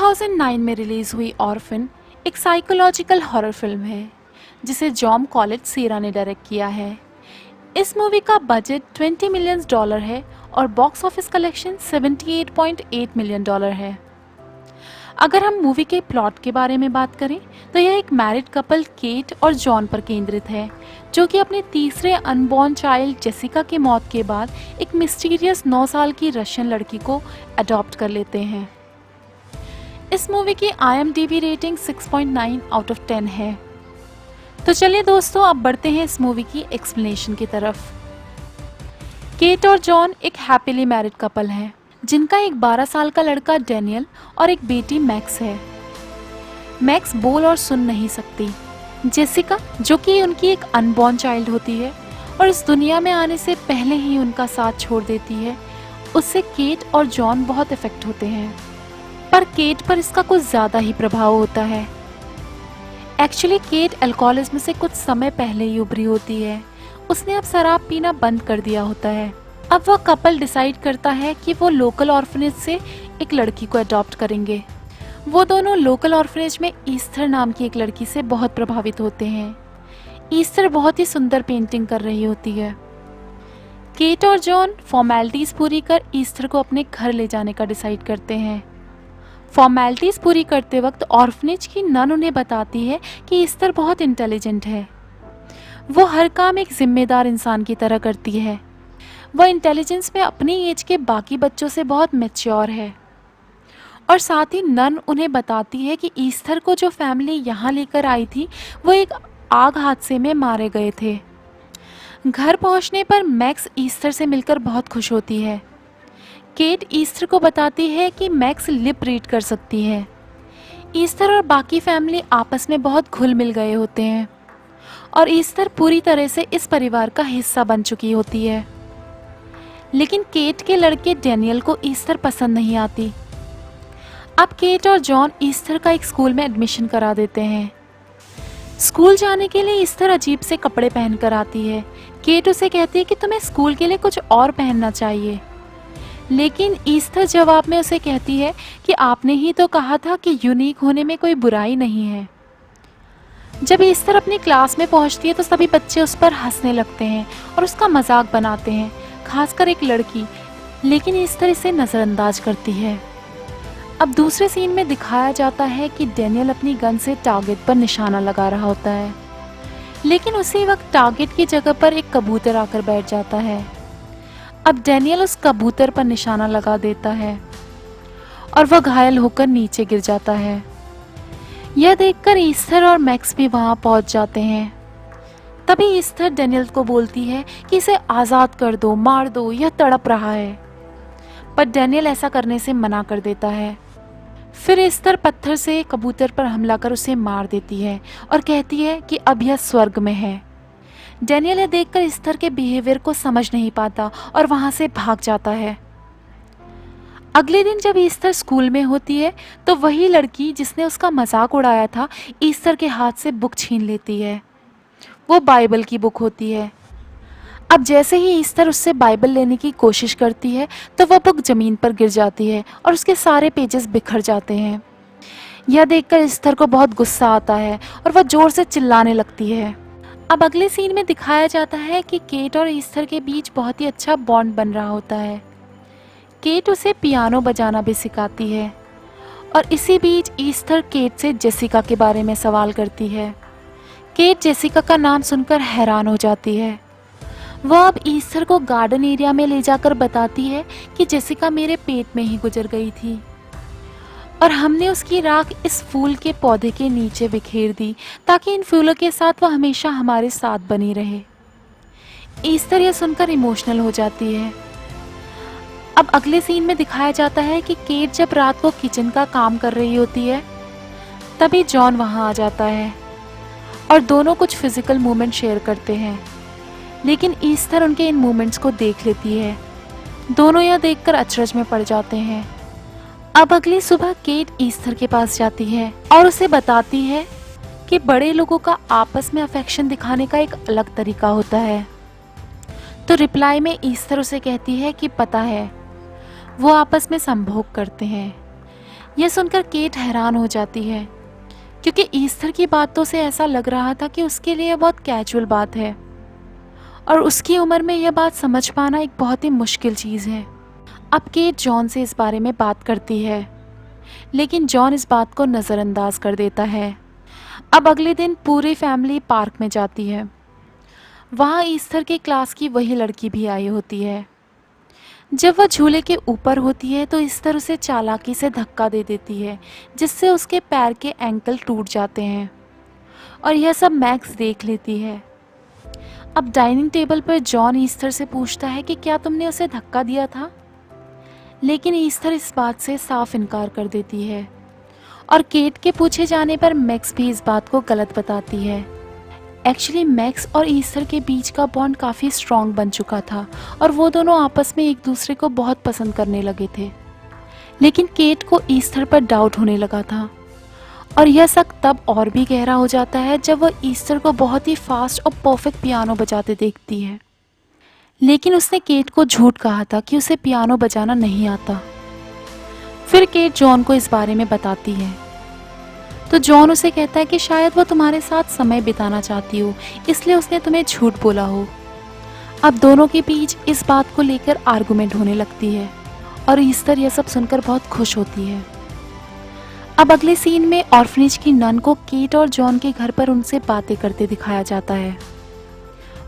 2009 में रिलीज हुई ऑर्फन एक साइकोलॉजिकल हॉरर फिल्म है जिसे जॉन कॉलेट सीरा ने डायरेक्ट किया है। इस मूवी का बजट $20 मिलियन है और बॉक्स ऑफिस कलेक्शन $78.8 मिलियन है। अगर हम मूवी के प्लॉट के बारे में बात करें तो यह एक मैरिड कपल केट और जॉन पर केंद्रित है, जो कि अपने तीसरे अनबॉर्न चाइल्ड जेसिका की मौत के बाद एक मिस्टीरियस 9 साल की रशियन लड़की को अडॉप्ट कर लेते हैं। इस मूवी की IMDb रेटिंग 6.9 आउट ऑफ 10 है। तो चलिए दोस्तों, अब बढ़ते हैं इस मूवी की एक्सप्लेनेशन की तरफ। केट और जॉन एक हैप्पीली मैरिड कपल हैं, जिनका एक 12 साल का लड़का डैनियल और एक बेटी मैक्स है। मैक्स बोल और सुन नहीं सकती। जेसिका, जो कि उनकी एक अनबॉर्न चाइल्ड होती है और इस दुनिया में आने से पहले ही उनका साथ छोड़ देती है, उससे केट और जॉन बहुत इफेक्ट होते हैं। पर केट पर इसका कुछ ज़्यादा ही प्रभाव होता है। एक्चुअली केट अल्कोहलिज्म से कुछ समय पहले ही उभरी होती है। उसने अब शराब पीना बंद कर दिया होता है। अब वह कपल डिसाइड करता है कि वो लोकल ऑर्फनेज से एक लड़की को अडॉप्ट करेंगे। वो दोनों लोकल ऑर्फनेज में ईस्थर नाम की एक लड़की से बहुत प्रभावित होते हैं। ईस्थर बहुत ही सुंदर पेंटिंग कर रही होती है। केट और जॉन फॉर्मेलिटीज पूरी कर ईस्थर को अपने घर ले जाने का डिसाइड करते हैं। फॉर्मेलिटीज पूरी करते वक्त ऑर्फनेज की नन उन्हें बताती है कि ईस्थर बहुत इंटेलिजेंट है। वो हर काम एक जिम्मेदार इंसान की तरह करती है। वह इंटेलिजेंस में अपनी एज के बाकी बच्चों से बहुत मैच्योर है। और साथ ही नन उन्हें बताती है कि ईस्थर को जो फैमिली यहाँ लेकर आई थी वो एक आग हादसे में मारे गए थे। घर पहुँचने पर मैक्स ईस्थर से मिलकर बहुत खुश होती है। केट ईस्थर को बताती है कि मैक्स लिप रीड कर सकती है। ईस्थर और बाकी फैमिली आपस में बहुत घुल मिल गए होते हैं और ईस्थर पूरी तरह से इस परिवार का हिस्सा बन चुकी होती है। लेकिन केट के लड़के डैनियल को ईस्थर पसंद नहीं आती। अब केट और जॉन ईस्थर का एक स्कूल में एडमिशन करा देते हैं। स्कूल जाने के लिए ईस्थर अजीब से कपड़े पहनकर आती है। केट उसे कहती है कि तुम्हें स्कूल के लिए कुछ और पहनना चाहिए, लेकिन ईस्थर जवाब में उसे कहती है कि आपने ही तो कहा था कि यूनिक होने में कोई बुराई नहीं है। जब ईस्थर अपनी क्लास में पहुंचती है तो सभी बच्चे उस पर हंसने लगते हैं और उसका मजाक बनाते हैं, खासकर एक लड़की, लेकिन ईस्थर इसे नज़रअंदाज करती है। अब दूसरे सीन में दिखाया जाता है कि डैनियल अपनी गन से टारगेट पर निशाना लगा रहा होता है, लेकिन उसी वक्त टारगेट की जगह पर एक कबूतर आकर बैठ जाता है। अब डैनियल उस कबूतर पर निशाना लगा देता है और वह घायल होकर नीचे गिर जाता है। यह देखकर ईस्थर और मैक्स भी वहां पहुंच जाते हैं। तभी ईस्थर डैनियल को बोलती है कि इसे आज़ाद कर दो, मार दो, यह तड़प रहा है। पर डैनियल ऐसा करने से मना कर देता है। फिर ईस्थर पत्थर से कबूतर पर हमला कर उसे मार देती है और कहती है कि अब यह स्वर्ग में है। डैनियल यह देखकर ईस्थर के बिहेवियर को समझ नहीं पाता और वहां से भाग जाता है। अगले दिन जब ईस्थर स्कूल में होती है तो वही लड़की जिसने उसका मजाक उड़ाया था ईस्थर के हाथ से बुक छीन लेती है। वो बाइबल की बुक होती है। अब जैसे ही ईस्थर उससे बाइबल लेने की कोशिश करती है तो वह बुक जमीन पर गिर जाती है और उसके सारे पेजेस बिखर जाते हैं। यह देखकर ईस्थर को बहुत गुस्सा आता है और वह जोर से चिल्लाने लगती है। अब अगले सीन में दिखाया जाता है कि केट और ईस्थर के बीच बहुत ही अच्छा बॉन्ड बन रहा होता है। केट उसे पियानो बजाना भी सिखाती है और इसी बीच ईस्थर केट से जेसिका के बारे में सवाल करती है। केट जेसिका का नाम सुनकर हैरान हो जाती है। वह अब ईस्थर को गार्डन एरिया में ले जाकर बताती है कि जेसिका मेरे पेट में ही गुजर गई थी और हमने उसकी राख इस फूल के पौधे के नीचे बिखेर दी ताकि इन फूलों के साथ वह हमेशा हमारे साथ बनी रहे। ईस्थर यह सुनकर इमोशनल हो जाती है। अब अगले सीन में दिखाया जाता है कि केट जब रात को किचन का काम कर रही होती है तभी जॉन वहां आ जाता है और दोनों कुछ फिजिकल मूवमेंट शेयर करते हैं, लेकिन ईस्थर उनके इन मूवमेंट्स को देख लेती है। दोनों यह देखकर अचरज में पड़ जाते हैं। अब अगली सुबह केट ईस्थर के पास जाती है और उसे बताती है कि बड़े लोगों का आपस में अफेक्शन दिखाने का एक अलग तरीका होता है। तो रिप्लाई में ईस्थर उसे कहती है कि पता है, वो आपस में संभोग करते हैं, यह सुनकर केट हैरान हो जाती है, क्योंकि ईस्टर की बातों से ऐसा लग रहा था कि उसके लिए बहुत कैजुअल बात है, और उसकी उम्र में यह बात समझ पाना एक बहुत ही मुश्किल चीज़ है। अब केट जॉन से इस बारे में बात करती है, लेकिन जॉन इस बात को नज़रअंदाज कर देता है। अब अगले दिन पूरी फैमिली पार्क में जाती है। वहाँ ईस्टर के क्लास की वही लड़की भी आई होती है। जब वह झूले के ऊपर होती है तो ईस्टर उसे चालाकी से धक्का दे देती है, जिससे उसके पैर के एंकल टूट जाते हैं, और यह सब मैक्स देख लेती है। अब डाइनिंग टेबल पर जॉन ईस्टर से पूछता है कि क्या तुमने उसे धक्का दिया था, लेकिन ईस्टर इस बात से साफ इनकार कर देती है, और केट के पूछे जाने पर मैक्स भी इस बात को गलत बताती है। एक्चुअली मैक्स और ईस्टर के बीच का बॉन्ड काफ़ी स्ट्रॉन्ग बन चुका था, और वो दोनों आपस में एक दूसरे को बहुत पसंद करने लगे थे। लेकिन केट को ईस्टर पर डाउट होने लगा था, और यह शक तब और भी गहरा हो जाता है जब वह ईस्टर को बहुत ही फास्ट और परफेक्ट पियानो बजाते देखती है। लेकिन उसने केट को झूठ कहा था कि उसे पियानो बजाना नहीं आता। फिर केट जॉन को इस बारे में बताती है, तो जॉन उसे कहता है कि शायद वो तुम्हारे साथ समय बिताना चाहती हो, इसलिए उसने तुम्हें झूठ बोला हो। अब दोनों के बीच इस बात को लेकर आर्गुमेंट होने लगती है, और ईस्टर यह सब सुनकर बहुत खुश होती है। अब अगले सीन में ऑर्फनेज की नन को केट और जॉन के घर पर उनसे बातें करते दिखाया जाता है।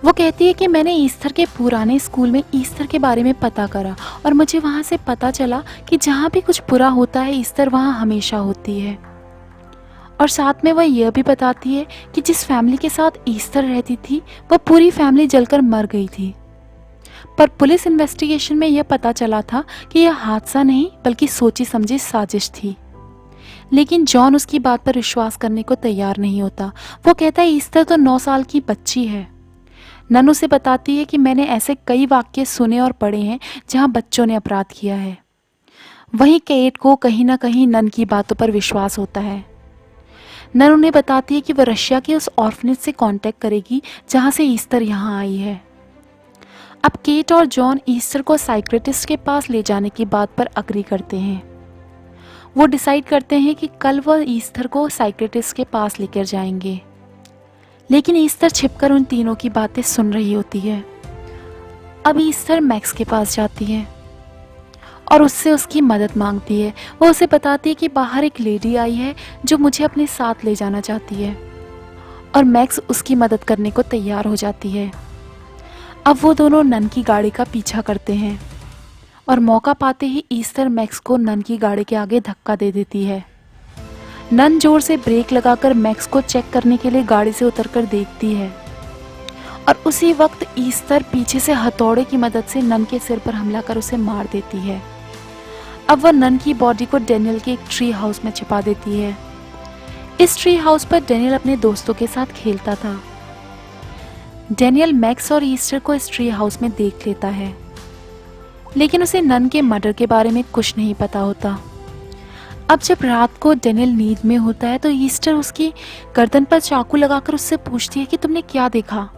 वो कहती है कि मैंने ईस्टर के पुराने स्कूल में ईस्टर के बारे में पता करा, और मुझे वहाँ से पता चला कि जहाँ भी कुछ बुरा होता है ईस्टर वहाँ हमेशा होती है। और साथ में वह यह भी बताती है कि जिस फैमिली के साथ ईस्टर रहती थी वह पूरी फैमिली जलकर मर गई थी। पर पुलिस इन्वेस्टिगेशन में यह पता चला था कि यह हादसा नहीं बल्कि सोची समझी साजिश थी। लेकिन जॉन उसकी बात पर विश्वास करने को तैयार नहीं होता। वो कहता है ईस्टर तो 9 साल की बच्ची है। नन उसे बताती है कि मैंने ऐसे कई वाक्य सुने और पढ़े हैं जहाँ बच्चों ने अपराध किया है। वहीं केट को कहीं ना कहीं नन की बातों पर विश्वास होता है। नन उन्हें बताती है कि वह रशिया के उस ऑर्फनेज से कांटेक्ट करेगी जहां से ईस्टर यहाँ आई है। अब केट और जॉन ईस्टर को साइकियाट्रिस्ट के पास ले जाने की बात पर अग्री करते हैं। वो डिसाइड करते हैं कि कल वह ईस्टर को साइकियाट्रिस्ट के पास लेकर जाएंगे। लेकिन ईस्टर छिपकर उन तीनों की बातें सुन रही होती है। अब ईस्टर मैक्स के पास जाती है और उससे उसकी मदद मांगती है। वो उसे बताती है कि बाहर एक लेडी आई है जो मुझे अपने साथ ले जाना चाहती है, और मैक्स उसकी मदद करने को तैयार हो जाती है। अब वो दोनों नन की गाड़ी का पीछा करते हैं, और मौका पाते ही ईस्टर मैक्स को नन की गाड़ी के आगे धक्का दे देती है। नन जोर से ब्रेक लगाकर मैक्स को चेक करने के लिए गाड़ी से उतरकर देखती है, और उसी वक्त ईस्टर पीछे से हथौड़े की मदद से नन के सिर पर हमला कर उसे मार देती है। अब वह नन की बॉडी को डेनियल के एक ट्री हाउस में छिपा देती है। इस ट्री हाउस पर डेनियल अपने दोस्तों के साथ खेलता था। डेनियल मैक्स और ईस्टर को इस ट्री हाउस में देख लेता है, लेकिन उसे नन के मर्डर के बारे में कुछ नहीं पता होता। अब जब रात को डेनियल नींद में होता है तो ईस्टर उसकी गर्दन पर चाकू लगाकर उससे पूछती है कि तुमने क्या देखा।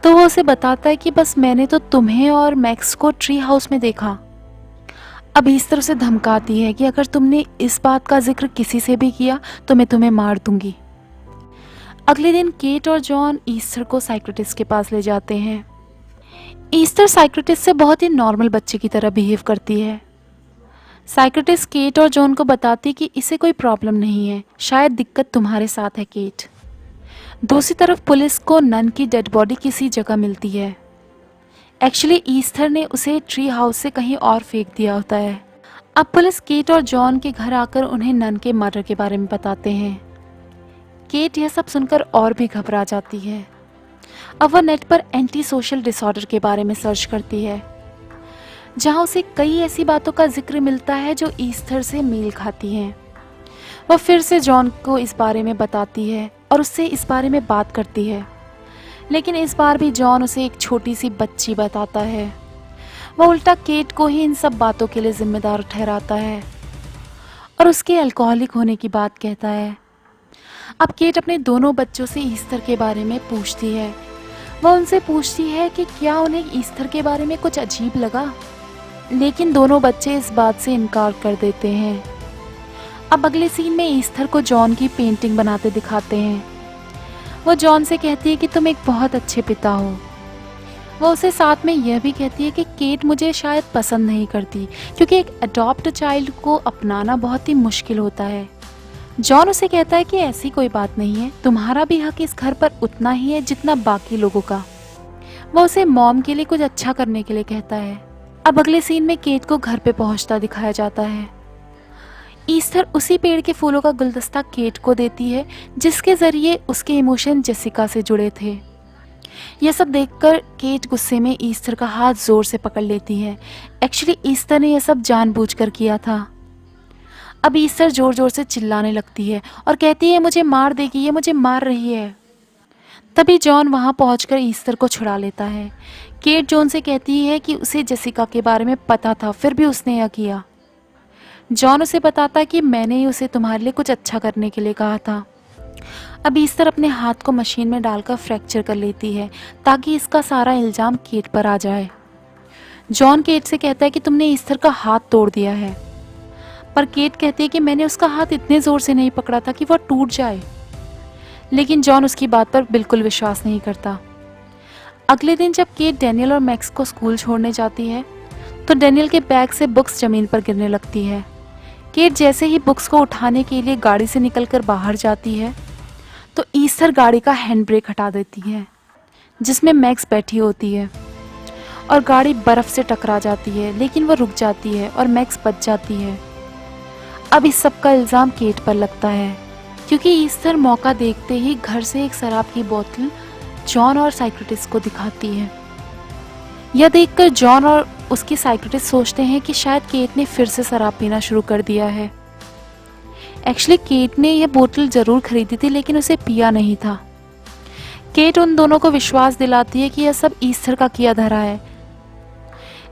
तो वो उसे बताता है कि बस मैंने तो तुम्हें और मैक्स को ट्री हाउस में देखा। अब ईस्टर उसे धमकाती है कि अगर तुमने इस बात का जिक्र किसी से भी किया तो मैं तुम्हें मार दूंगी। अगले दिन केट और जॉन ईस्टर को साइकियाट्रिस्ट के पास ले जाते हैं। ईस्टर साइकियाट्रिस्ट से बहुत ही नॉर्मल बच्चे की तरह बिहेव करती है। साइकियाट्रिस्ट केट और जॉन को बताती है कि इसे कोई प्रॉब्लम नहीं है, शायद दिक्कत तुम्हारे साथ है केट। दूसरी तरफ पुलिस को नन की डेड बॉडी किसी जगह मिलती है। एक्चुअली ईस्टर ने उसे ट्री हाउस से कहीं और फेंक दिया होता है। अब पुलिस केट और जॉन के घर आकर उन्हें नन के मर्डर के बारे में बताते हैं। केट यह सब सुनकर और भी घबरा जाती है। अब वह नेट पर एंटी सोशल डिसऑर्डर के बारे में सर्च करती है, जहां उसे कई ऐसी बातों का जिक्र मिलता है जो ईस्टर से मेल खाती हैं। वह फिर से जॉन को इस बारे में बताती है और उससे इस बारे में बात करती है, लेकिन इस बार भी जॉन उसे एक छोटी सी बच्ची बताता है। वह उल्टा केट को ही इन सब बातों के लिए जिम्मेदार ठहराता है और उसके अल्कोहलिक होने की बात कहता है। अब केट अपने दोनों बच्चों से ईस्टर के बारे में पूछती है। वह उनसे पूछती है कि क्या उन्हें ईस्टर के बारे में कुछ अजीब लगा, लेकिन दोनों बच्चे इस बात से इनकार कर देते हैं। अब अगले सीन में ईस्थर को जॉन की पेंटिंग बनाते दिखाते हैं। वो जॉन से कहती है कि तुम एक बहुत अच्छे पिता हो। वो उसे साथ में यह भी कहती है कि केट मुझे शायद पसंद नहीं करती, क्योंकि एक अडॉप्ट चाइल्ड को अपनाना बहुत ही मुश्किल होता है। जॉन उसे कहता है कि ऐसी कोई बात नहीं है, तुम्हारा भी हक इस घर पर उतना ही है जितना बाकी लोगों का। वो उसे मॉम के लिए कुछ अच्छा करने के लिए कहता है। अब अगले सीन में केट को घर पे पहुंचता दिखाया जाता है। ईस्थर उसी पेड़ के फूलों का गुलदस्ता केट को देती है जिसके जरिए उसके इमोशन जेसिका से जुड़े थे। यह सब देखकर केट गुस्से में ईस्थर का हाथ जोर से पकड़ लेती है। एक्चुअली ईस्थर ने यह सब जानबूझकर किया था। अब ईस्थर जोर जोर से चिल्लाने लगती है और कहती है मुझे मार देगी, ये मुझे मार रही है। तभी जॉन वहां पहुंचकर ईस्थर को छुड़ा लेता है। केट जॉन से कहती है कि उसे जेसिका के बारे में पता था, फिर भी उसने यह किया। जॉन उसे बताता है कि मैंने ही उसे तुम्हारे लिए कुछ अच्छा करने के लिए कहा था। अब ईस्थर अपने हाथ को मशीन में डालकर फ्रैक्चर कर लेती है ताकि इसका सारा इल्जाम केट पर आ जाए। जॉन केट से कहता है कि तुमने ईस्थर का हाथ तोड़ दिया है, पर केट कहती है कि मैंने उसका हाथ इतने जोर से नहीं पकड़ा था कि वह टूट जाए। लेकिन जॉन उसकी बात पर बिल्कुल विश्वास नहीं करता। अगले दिन जब केट डैनियल और मैक्स को स्कूल छोड़ने जाती है तो डैनियल के बैग से बुक्स जमीन पर गिरने लगती है। केट जैसे ही बुक्स को उठाने के लिए गाड़ी से निकलकर बाहर जाती है तो ईस्थर गाड़ी का हैंड ब्रेक हटा देती है जिसमें मैक्स बैठी होती है, और गाड़ी बर्फ से टकरा जाती है, लेकिन वह रुक जाती है और मैक्स बच जाती है। अब इस सब का इल्ज़ाम केट पर लगता है क्योंकि ईस्थर मौका देखते ही घर से एक शराब की बोतल जॉन और साइक्रेटिस्ट को दिखाती है। यह देखकर जॉन और उसकी साइक्रेटिस्ट सोचते हैं कि शायद केट ने फिर से शराब पीना शुरू कर दिया है। एक्चुअली केट ने यह बोतल जरूर खरीदी थी लेकिन उसे पिया नहीं था। केट उन दोनों को विश्वास दिलाती है कि यह सब ईस्थर का किया धरा है,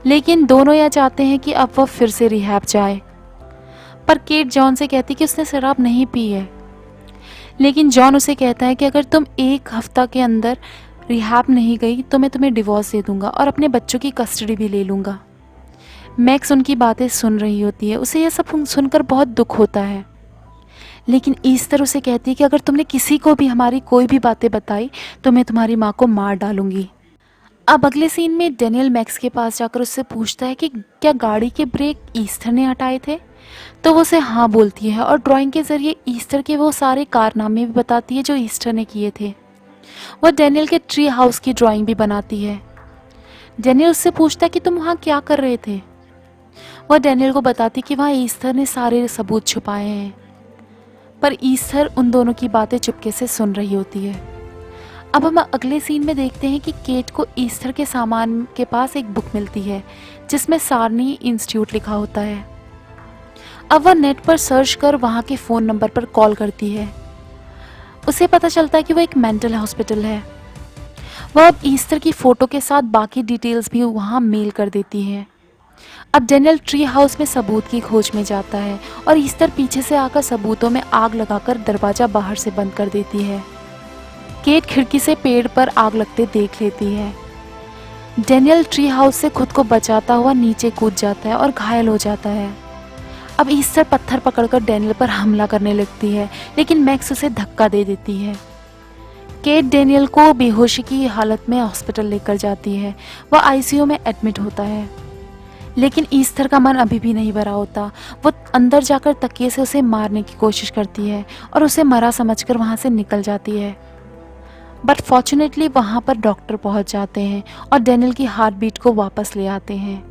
लेकिन दोनों यह चाहते हैं कि अब वह फिर से रिहैब जाए। पर केट जॉन से कहती कि उसने शराब नहीं पी है, लेकिन जॉन उसे कहता है कि अगर तुम एक हफ्ता के अंदर रिहैब नहीं गई तो मैं तुम्हें डिवोर्स दे दूंगा और अपने बच्चों की कस्टडी भी ले लूँगा। मैक्स उनकी बातें सुन रही होती है, उसे यह सब सुनकर बहुत दुख होता है, लेकिन ईस्थर उसे कहती है कि अगर तुमने किसी को भी हमारी कोई भी बातें बताई तो मैं तुम्हारी माँ को मार डालूंगी। अब अगले सीन में डैनियल मैक्स के पास जाकर उससे पूछता है कि क्या गाड़ी के ब्रेक ईस्थर ने हटाए थे, तो वो उसे हाँ बोलती है और ड्राइंग के जरिए ईस्थर के वो सारे कारनामे भी बताती है जो ईस्थर ने किए थे। वह डैनियल के ट्री हाउस की ड्राइंग भी बनाती है। डैनियल उससे पूछता है कि तुम वहाँ क्या कर रहे थे। वह डैनियल को बताती कि वहाँ ईस्थर ने सारे सबूत छुपाए हैं, पर ईस्थर उन दोनों की बातें चुपके से सुन रही होती है। अब हम अगले सीन में देखते हैं कि केट को ईस्थर के सामान के पास एक बुक मिलती है जिसमें सारनी इंस्टीट्यूट लिखा होता है। अब वह नेट पर सर्च कर वहाँ के फ़ोन नंबर पर कॉल करती है। उसे पता चलता है कि वह एक मेंटल हॉस्पिटल है। वह अब ईस्थर की फ़ोटो के साथ बाकी डिटेल्स भी वहाँ मेल कर देती है। अब डैनियल ट्री हाउस में सबूत की खोज में जाता है और ईस्थर पीछे से आकर सबूतों में आग लगाकर दरवाज़ा बाहर से बंद कर देती है। केट खिड़की से पेड़ पर आग लगते देख लेती है। डैनियल ट्री हाउस से खुद को बचाता हुआ नीचे कूद जाता है और घायल हो जाता है। अब ईस्थर पत्थर पकड़कर डैनियल पर हमला करने लगती है, लेकिन मैक्स उसे धक्का दे देती है। केट डैनियल को बेहोशी की हालत में हॉस्पिटल लेकर जाती है। वह आईसीयू में एडमिट होता है, लेकिन ईस्थर का मन अभी भी नहीं भरा होता। वो अंदर जाकर तकिए से उसे मारने की कोशिश करती है और उसे मरा समझकर वहाँ से निकल जाती है। बट फॉर्चुनेटली वहाँ पर डॉक्टर पहुँच जाते हैं और डैनियल की हार्ट बीट को वापस ले आते हैं।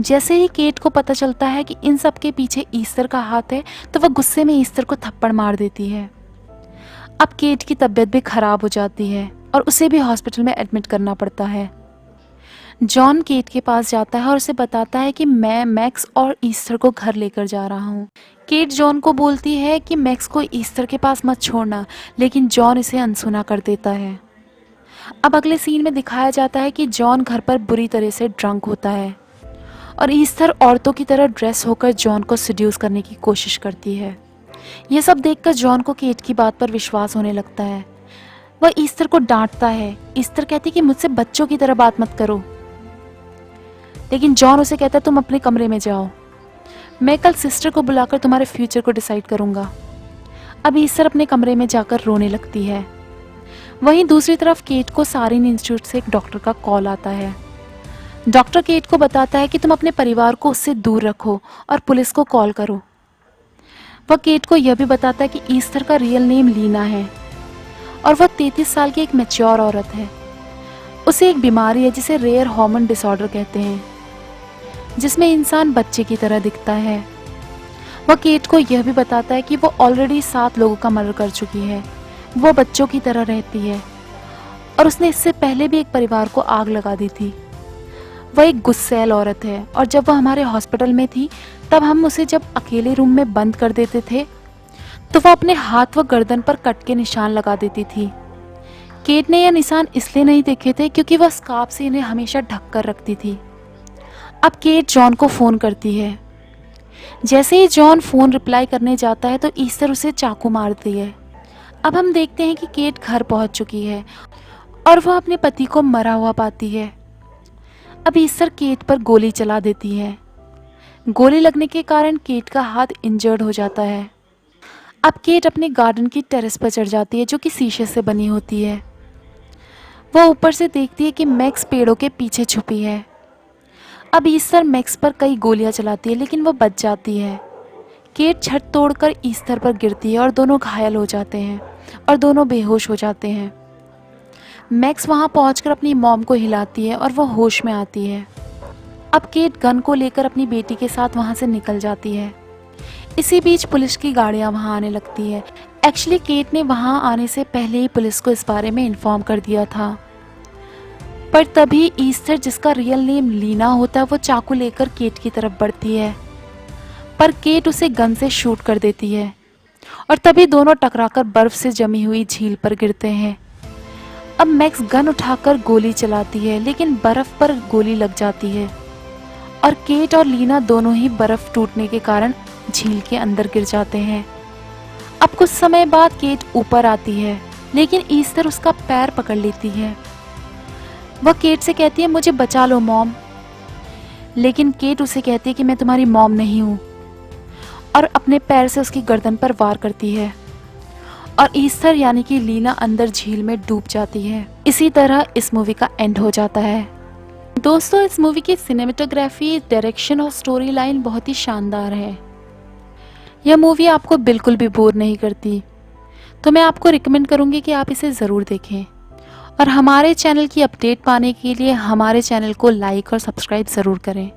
जैसे ही केट को पता चलता है कि इन सब के पीछे ईस्थर का हाथ है तो वह गुस्से में ईस्थर को थप्पड़ मार देती है। अब केट की तबीयत भी खराब हो जाती है और उसे भी हॉस्पिटल में एडमिट करना पड़ता है। जॉन केट के पास जाता है और उसे बताता है कि मैं मैक्स और ईस्थर को घर लेकर जा रहा हूँ। केट जॉन को बोलती है कि मैक्स को ईस्थर के पास मत छोड़ना, लेकिन जॉन इसे अनसुना कर देता है। अब अगले सीन में दिखाया जाता है कि जॉन घर पर बुरी तरह से ड्रंक होता है और ईस्थर औरतों की तरह ड्रेस होकर जॉन को सेड्यूस करने की कोशिश करती है। यह सब देखकर जॉन को केट की बात पर विश्वास होने लगता है। वह ईस्थर को डांटता है। ईस्थर कहती कि मुझसे बच्चों की तरह बात मत करो, लेकिन जॉन उसे कहता है तुम अपने कमरे में जाओ। मैं कल सिस्टर को बुलाकर तुम्हारे फ्यूचर को डिसाइड करूँगा। अब ईस्टर अपने कमरे में जाकर रोने लगती है। वहीं दूसरी तरफ केट को सारिन इंस्टीट्यूट से एक डॉक्टर का कॉल आता है। डॉक्टर केट को बताता है कि तुम अपने परिवार को उससे दूर रखो और पुलिस को कॉल करो। वह केट को यह भी बताता है कि ईस्टर का रियल नेम लीना है और वह 33 साल की एक मैच्योर औरत है। उसे एक बीमारी है जिसे रेयर हार्मोन डिसऑर्डर कहते हैं, जिसमें इंसान बच्चे की तरह दिखता है। वह केट को यह भी बताता है कि वो ऑलरेडी 7 लोगों का मर्डर कर चुकी है। वो बच्चों की तरह रहती है और उसने इससे पहले भी एक परिवार को आग लगा दी थी। वह एक गुस्सैल औरत है और जब वह हमारे हॉस्पिटल में थी तब हम उसे जब अकेले रूम में बंद कर देते थे तो वह अपने हाथ व गर्दन पर कट के निशान लगा देती थी। केट ने यह निशान इसलिए नहीं देखे थे क्योंकि वह स्कार्फ से इन्हें हमेशा ढक कर रखती थी। अब केट जॉन को फ़ोन करती है। जैसे ही जॉन फ़ोन रिप्लाई करने जाता है तो ईस्टर उसे चाकू मारती है। अब हम देखते हैं कि केट घर पहुंच चुकी है और वह अपने पति को मरा हुआ पाती है। अब ईस्टर केट पर गोली चला देती है। गोली लगने के कारण केट का हाथ इंजर्ड हो जाता है। अब केट अपने गार्डन की टेरेस पर चढ़ जाती है जो कि शीशे से बनी होती है। वह ऊपर से देखती है कि मैक्स पेड़ों के पीछे छुपी है। अब ईस्टर मैक्स पर कई गोलियां चलाती है लेकिन वह बच जाती है। केट छत तोड़कर ईस्टर पर गिरती है और दोनों घायल हो जाते हैं और दोनों बेहोश हो जाते हैं। मैक्स वहां पहुंचकर अपनी मॉम को हिलाती है और वह होश में आती है। अब केट गन को लेकर अपनी बेटी के साथ वहां से निकल जाती है। इसी बीच पुलिस की गाड़ियां वहां आने लगती है। एक्चुअली केट ने वहां आने से पहले ही पुलिस को इस बारे में इन्फॉर्म कर दिया था, पर तभी ईस्टर जिसका रियल नेम लीना होता है वो चाकू लेकर केट की तरफ बढ़ती है, पर केट उसे गन से शूट कर देती है और तभी दोनों टकराकर बर्फ से जमी हुई झील पर गिरते हैं। अब मैक्स गन उठाकर गोली चलाती है लेकिन बर्फ पर गोली लग जाती है और केट और लीना दोनों ही बर्फ टूटने के कारण झील के अंदर गिर जाते हैं। अब कुछ समय बाद केट ऊपर आती है लेकिन ईस्टर उसका पैर पकड़ लेती है। वह केट से कहती है मुझे बचा लो मॉम, लेकिन केट उसे कहती है कि मैं तुम्हारी मॉम नहीं हूँ और अपने पैर से उसकी गर्दन पर वार करती है और ईस्टर यानी कि लीना अंदर झील में डूब जाती है। इसी तरह इस मूवी का एंड हो जाता है। दोस्तों, इस मूवी की सिनेमेटोग्राफी, डायरेक्शन और स्टोरी लाइन बहुत ही शानदार है। यह मूवी आपको बिल्कुल भी बोर नहीं करती, तो मैं आपको रिकमेंड करूंगी कि आप इसे ज़रूर देखें और हमारे चैनल की अपडेट पाने के लिए हमारे चैनल को लाइक और सब्सक्राइब ज़रूर करें।